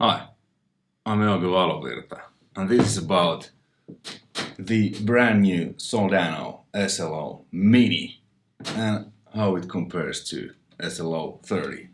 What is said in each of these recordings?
Hi, I'm Euge Valovirta, and this is about the brand new Soldano SLO Mini and how it compares to SLO-30.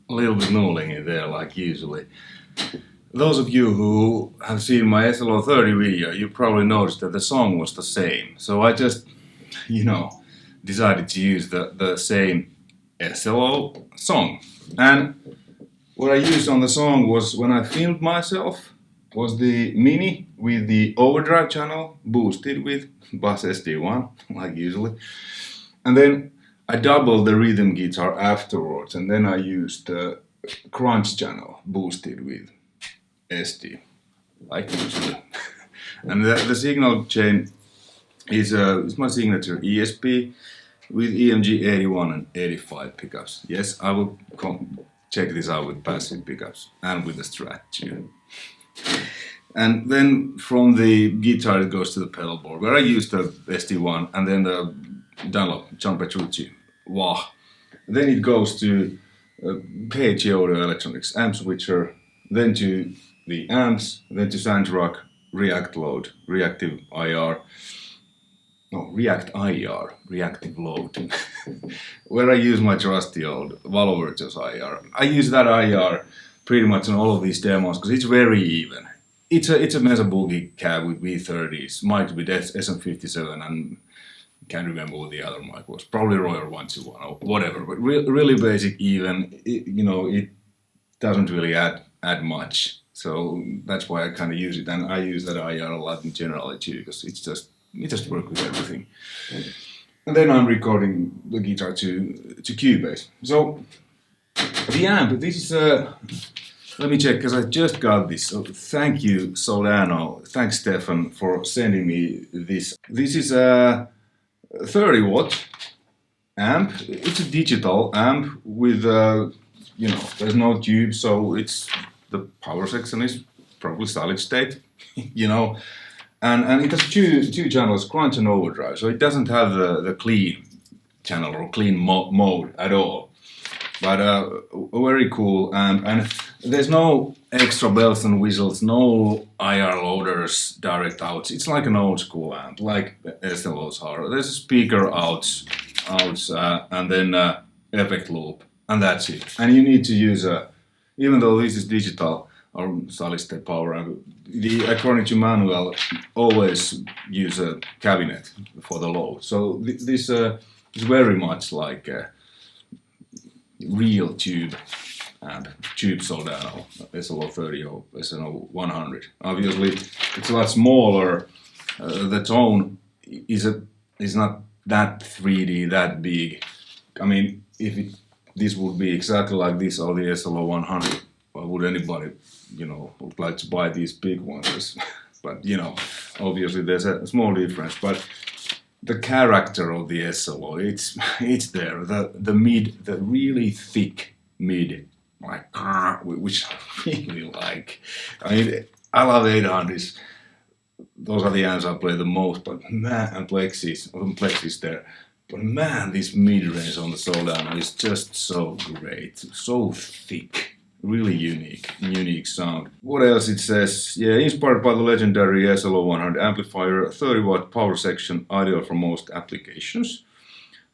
A little bit noodling in there like usually. Those of you who have seen my SLO-30 video, you probably noticed that the song was the same. So I just, decided to use the same SLO Song. And what I used on the song was, when I filmed myself, was the Mini with the overdrive channel boosted with bus SD1, like usually. And then I doubled the rhythm guitar afterwards, and then I used the crunch channel boosted with SD, like usually. And the signal chain is my signature ESP with EMG 81 and 85 pickups. Yes, I will check this out with passive pickups and with the Strat too. And then from the guitar it goes to the pedal board, where I use the SD1 and then the Dunlop John Petrucci wah. Then it goes to PH Audio Electronics amp switcher, then to the amps, then to Sandrock React Load, reactive IR, React IR, reactive load, where I use my trusty old Valovirta's IR. I use that IR pretty much on all of these demos because it's very even. It's a Mesa Boogie cab with V30s, mic with SM57, and can't remember what the other mic was. Probably Royer 121 or whatever. But really basic, even. It doesn't really add much. So that's why I kind of use it, and I use that IR a lot in general too, because it just works with everything. And then I'm recording the guitar to Cubase. So the amp, this is let me check, because I just got this. So thank you, Soldano. Thanks, Stefan, for sending me this. This is a 30 watt amp. It's a digital amp with there's no tube, so the power section is probably solid state, and it has two channels, crunch and overdrive, so it doesn't have the clean channel or clean mode at all. But a very cool amp, and there's no extra bells and whistles, no IR loaders, direct outs. It's like an old school amp, like SLO SONG. There's a speaker outs, and then effect loop, and that's it. And you need to use even though this is digital or solid state power amp, according to manual, always use a cabinet for the load. So this is very much like real tube amp, tube Soldano, SLO-30 or SLO-100. Obviously, it's a lot smaller. The tone is not that 3D, that big. I mean, if this would be exactly like this or the SLO-100, why would anybody, would like to buy these big ones? But obviously there's a small difference. But the character of the SLO, it's there. The mid, the really thick mid, like which I really like. I mean, I love 800s. Those are the amps I play the most. But man, and Plexis there. But man, this mid range on the Soldano is just so great, so thick. Really unique sound. What else it says? Yeah, inspired by the legendary SLO-100 amplifier, 30 watt power section, ideal for most applications.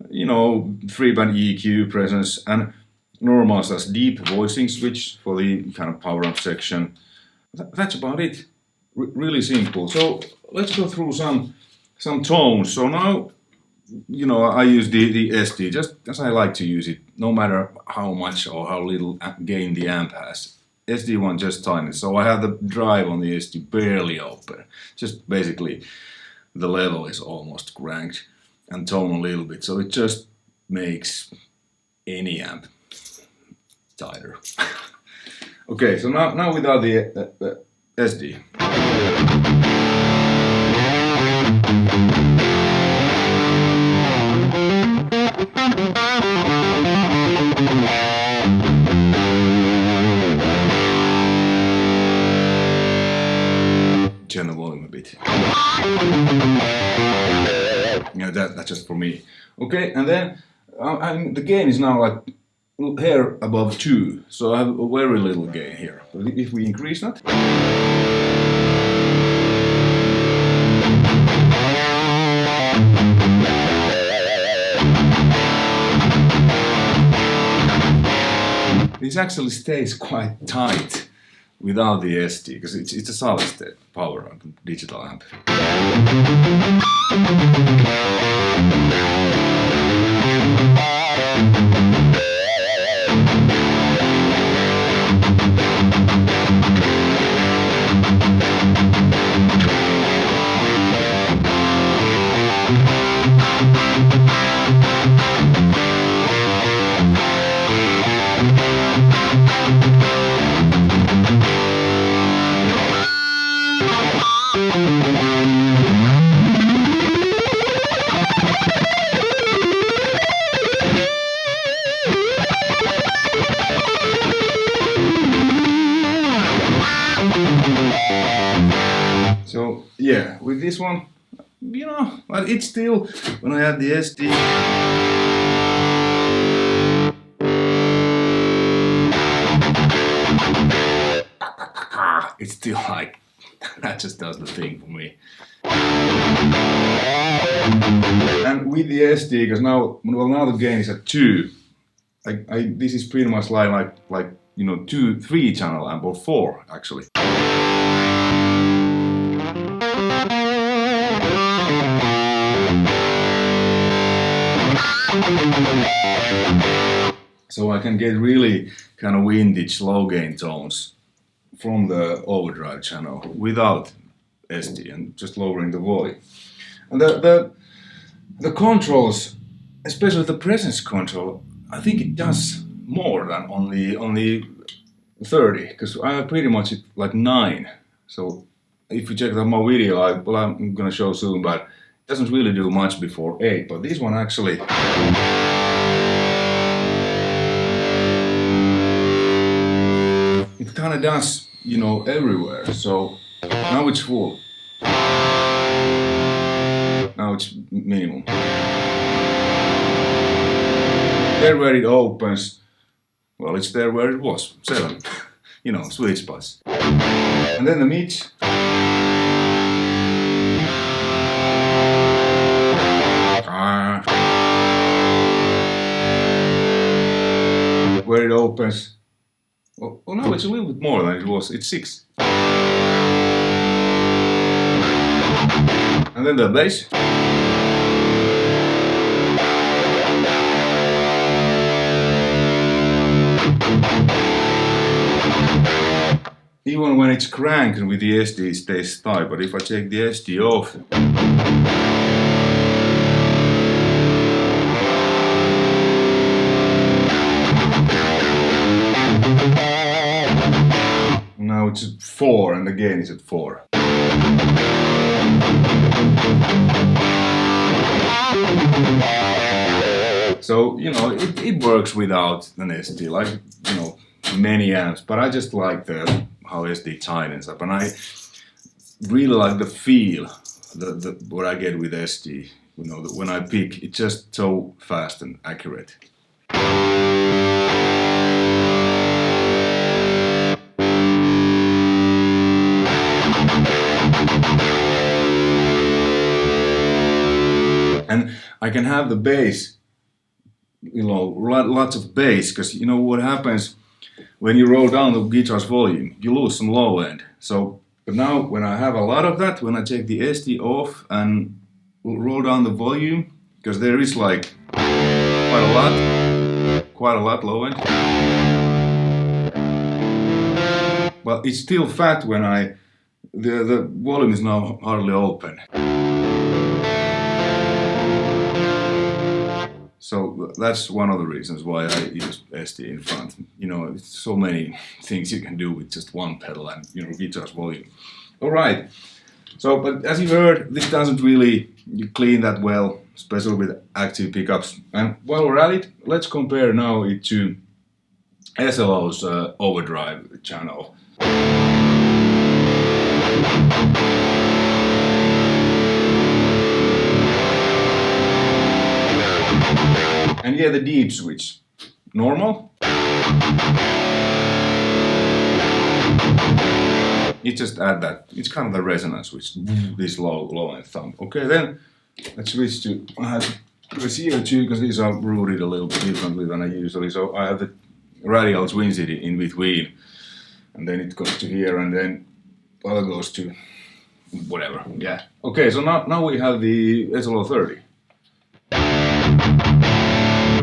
3-band EQ presence, and normal as deep voicing switch for the kind of power amp section. That's about it. Really simple. So let's go through some tones. So now, I use the SD just as I like to use it, no matter how much or how little gain the amp has. SD one just tiny, so I have the drive on the SD barely open. Just basically the level is almost cranked and tone a little bit, so it just makes any amp tighter. Okay, so now without the SD. Turn the volume a bit. That's just for me. Okay, and then the gain is now like here above 2, so I have a very little gain here. But if we increase that, this actually stays quite tight without the SD, because it's a solid state power amp, digital amp. So yeah, with this one, but it's still, when I have the SD, it's still like, that just does the thing for me. And with the SD, because now the gain is at 2. This is pretty much like you know 3 channel amp, or 4 actually. So I can get really kind of vintage low gain tones from the overdrive channel without SD and just lowering the volume. And the controls, especially the presence control, I think it does more than on the 30, because I have pretty much like 9. So if you check out my video, I'm gonna show soon, but it doesn't really do much before 8. But this one actually, it kind of does, you know, everywhere. So now it's full. Now it's minimum. There where it opens, well, it's there where it was, 7. You know, sweet spots. And then the mids. Where it opens. Oh, no, it's a little bit more than it was. It's 6. And then the bass. Even when it's cranked with the SD, it stays tight, but if I take the SD off, now it's at 4 and the gain is at 4. So, you know, it works without an SD, like, you know, many amps, but I just like how SD tightens up, and I really like the feel what I get with SD. You know, when I pick, it's just so fast and accurate. And I can have the bass, you know, lots of bass, because you know what happens when you roll down the guitar's volume, you lose some low end. So, but now when I have a lot of that, when I take the SD off and roll down the volume, because there is like quite a lot low end. But it's still fat when the volume is now hardly open. So that's one of the reasons why I use SD in front. You know, it's so many things you can do with just one pedal and, you know, guitar's volume. All right. So, but as you heard, this doesn't really clean that well, especially with active pickups. And while we're at it, let's compare now it to SLO's overdrive channel. And yeah, the deep switch, normal. You just add that. It's kind of the resonance switch, this low end thumb. Okay, then let's switch to, I have receiver too, because these are routed a little bit differently than I usually. So I have the radial twin city in between, and then it goes to here, and then other goes to whatever. Yeah. Okay, so now we have the SLO-30.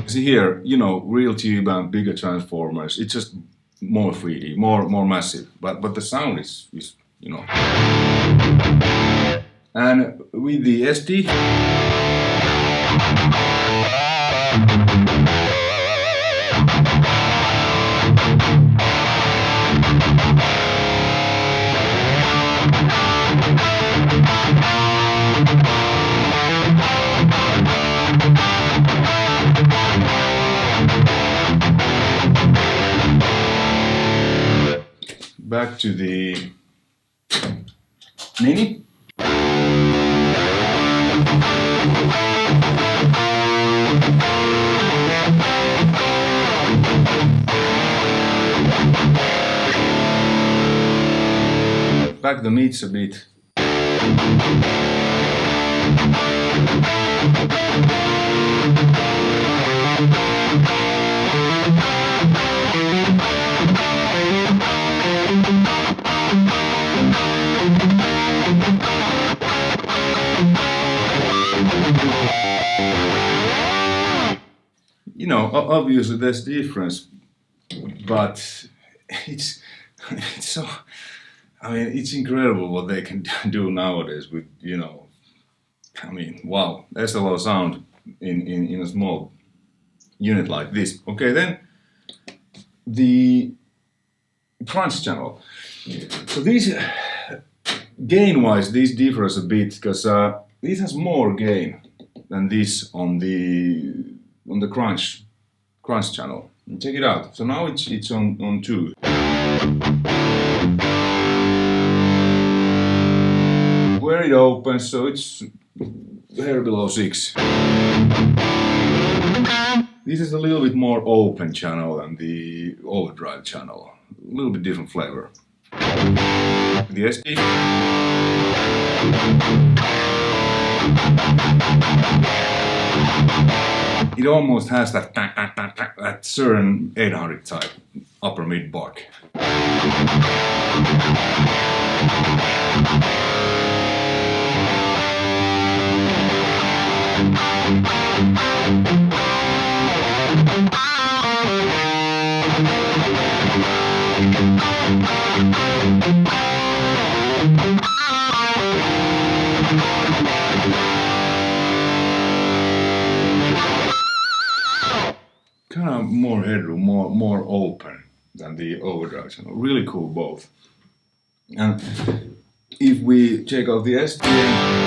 See here, you know, real tube and bigger transformers. It's just more 3D, more massive. But the sound is you know. And with the SD, back to the Mini. Back the mids a bit. You know, obviously there's difference, but it's so, I mean, it's incredible what they can do nowadays with, you know, I mean, wow, SLO sound in a small unit like this. Okay, then the crunch channel. So these, gain-wise, this differs a bit because this has more gain than this on the crunch channel. Check it out. So now it's on 2. Where it opens, so it's here below 6. This is a little bit more open channel than the overdrive channel. A little bit different flavor. The SD. It almost has that certain 800 type upper mid bark. Kind of more headroom, more open than the overdrive channel. Really cool both. And if we check out the SDM,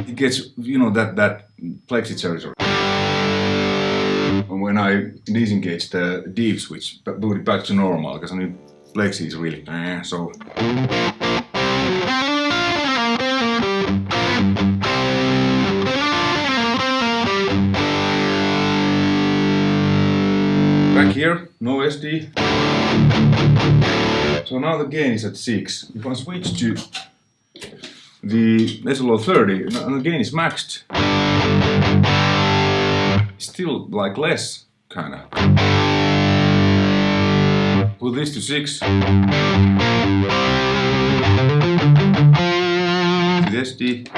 it gets, you know, that plexi territory. And when I disengage the deep switch, boot it back to normal, because I mean, plexi is really so. Back here, no SD. So now the gain is at 6. If I switch to the SLO-30, and the gain is maxed. Still like less, kinda. Put this to 6. To the SD.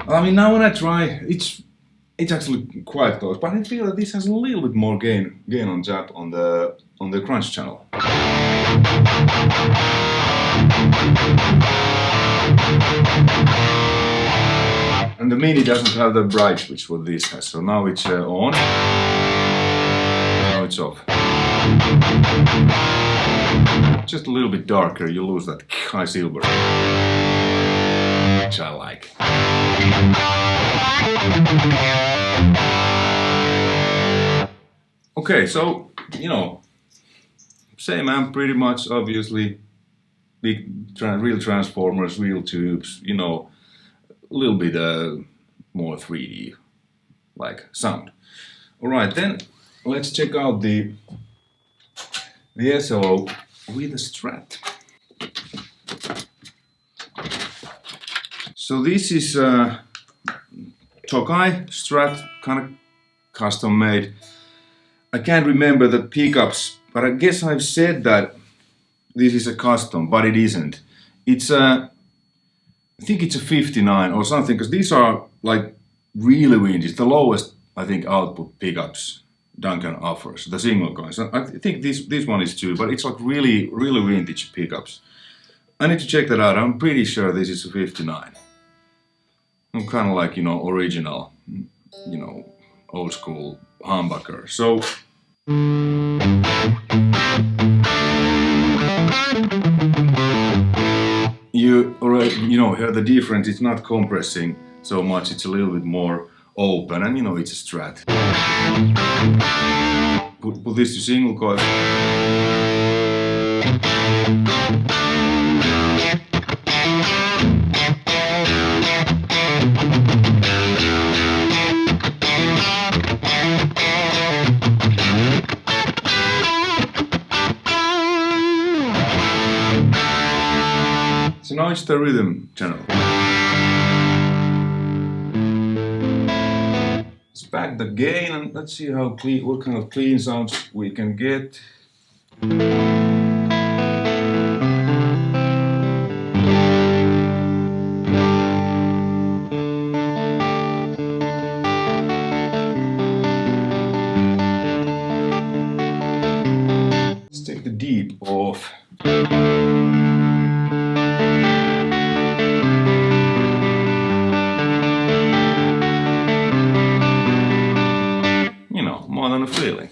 I mean, now when I try, it's actually quite close, but I feel that this has a little bit more gain on jab on the crunch channel. And the Mini doesn't have the bright switch what this has, so now it's on, now it's off. Just a little bit darker, you lose that high silver, which I like. Okay, so, you know, same amp pretty much, obviously, big real transformers, real tubes, you know, a little bit more 3D like sound. Alright, then let's check out the SLO with a Strat. So this is Tokai Strat, kind of custom made. I can't remember the pickups, but I guess I've said that this is a custom, but it isn't. It's I think it's a 59 or something, because these are like really windy. It's the lowest, I think, output pickups Duncan offers, the single coins. I think this one is too, but it's like really vintage pickups. I need to check that out. I'm pretty sure this is a 59. I'm kind of like, you know, original, you know, old school humbucker. So you already, you know, hear the difference. It's not compressing so much. It's a little bit more open, and you know, it's a Strat. Put this to single coil. So now it's the rhythm channel. Let's back the gain and let's see how clean, what kind of clean sounds we can get. Let's take the deep off. You know, more than a feeling.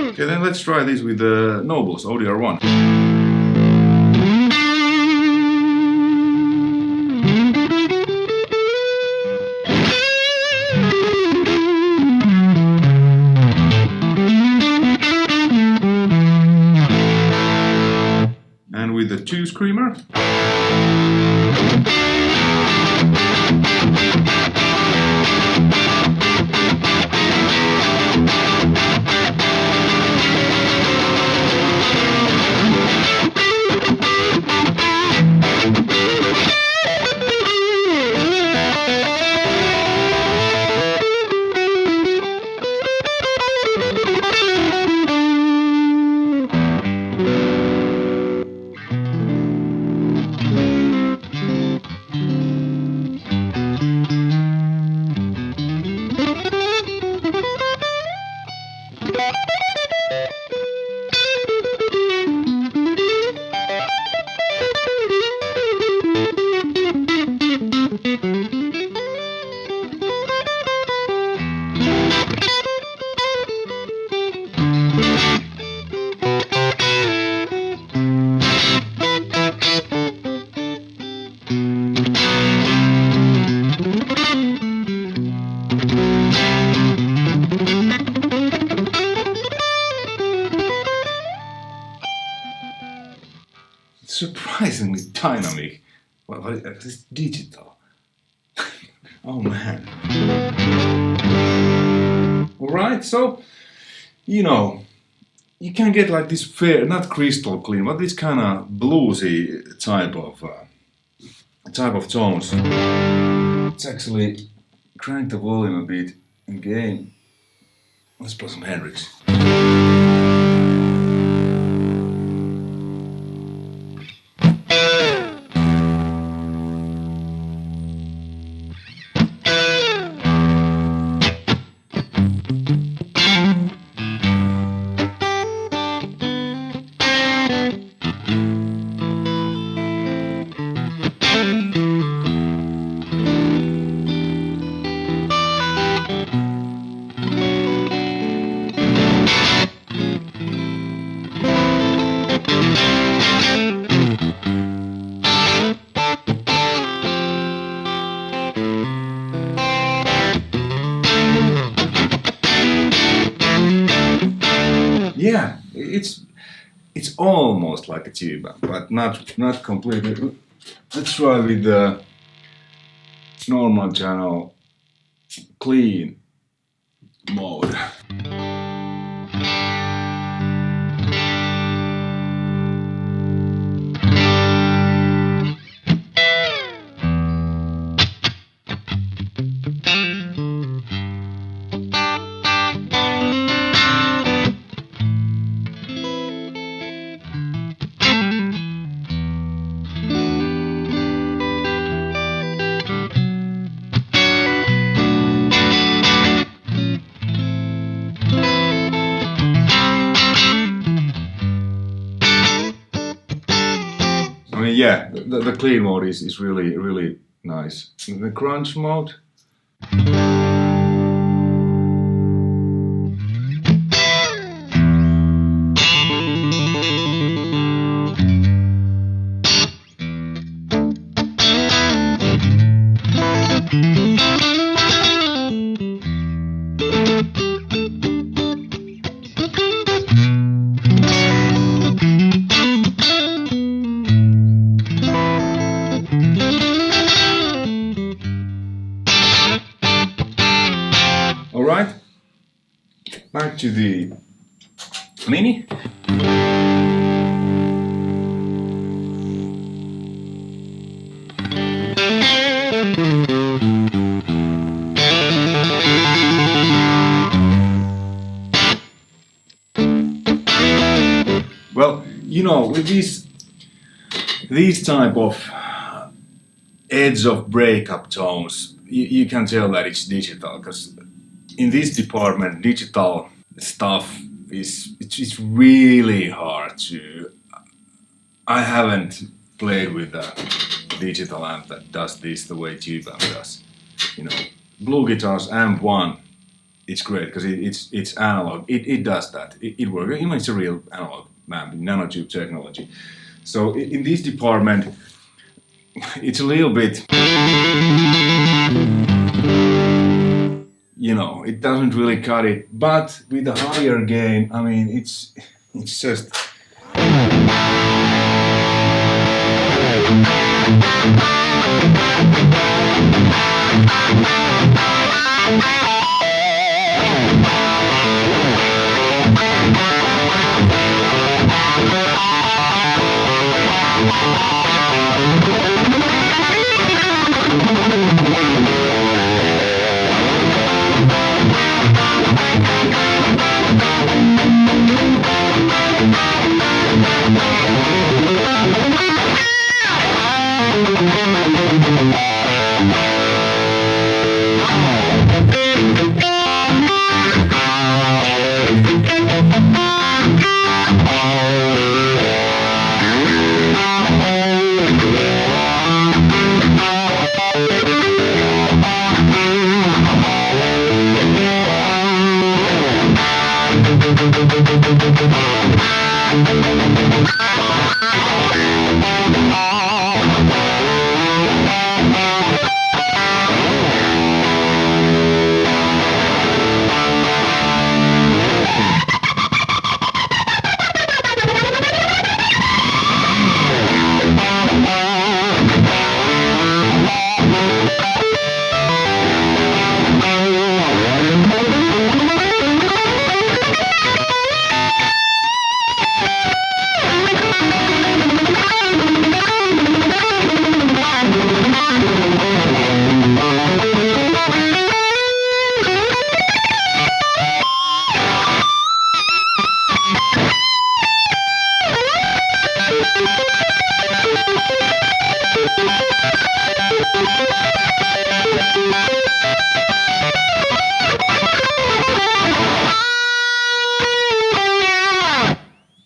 Okay, then let's try this with the Nobels ODR-1. And with the 2 screamer. Surprisingly dynamic. What is digital? Oh man. Alright, so you know, you can get like this fair, not crystal clean, but this kind of bluesy type of tones. Let's actually crank the volume a bit and gain. Let's play some Hendrix. Yeah, it's almost like a tuba, but not completely. Let's try with the normal channel clean mode. I mean, yeah, the clean mode is really nice. In the crunch mode. to the Mini. Well, you know, with these type of edge of breakup tones, you can tell that it's digital, because in this department, digital stuff it's really hard to. I haven't played with a digital amp that does this the way Tube amp does. You know, Blue Guitar's Amp 1, it's great because it's analog. It does that. It works. You know, it's a real analog amp, nanotube technology. So in this department, it's a little bit, you know, it doesn't really cut it. But with a higher gain, I mean, it's just.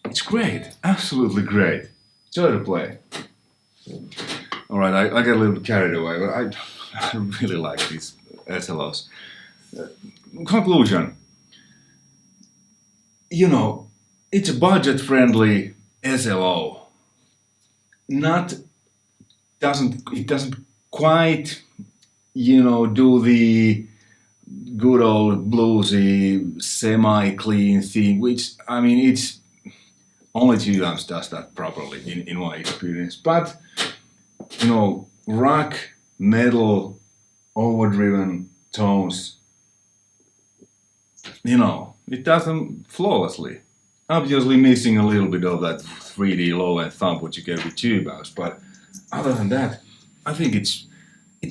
It's great, absolutely great. Enjoy the play. All right, I get a little bit carried away, but I really like these SLOs. Conclusion. You know, it's a budget-friendly SLO. It doesn't quite, you know, do the good old bluesy semi-clean thing, which, I mean, it's only Tube amps does that properly in my experience. But you know, rock, metal, overdriven tones, you know, it does them flawlessly. Obviously missing a little bit of that 3D low-end thump which you get with Tube amps, but other than that, I think it's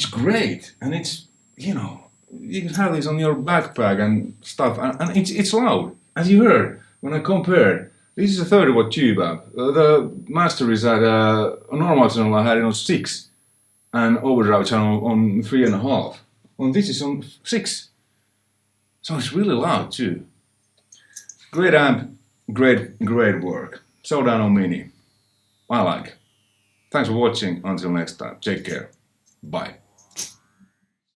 great, and it's, you know, you can have this on your backpack and stuff, and it's loud, as you heard when I compared. This is a 30-watt Tube amp. The master is at a normal channel I had it on 6, and overdrive channel on 3.5. And this is on 6. So it's really loud too. Great amp, great work. SOLDANO Mini. I like. Thanks for watching. Until next time. Take care. Bye.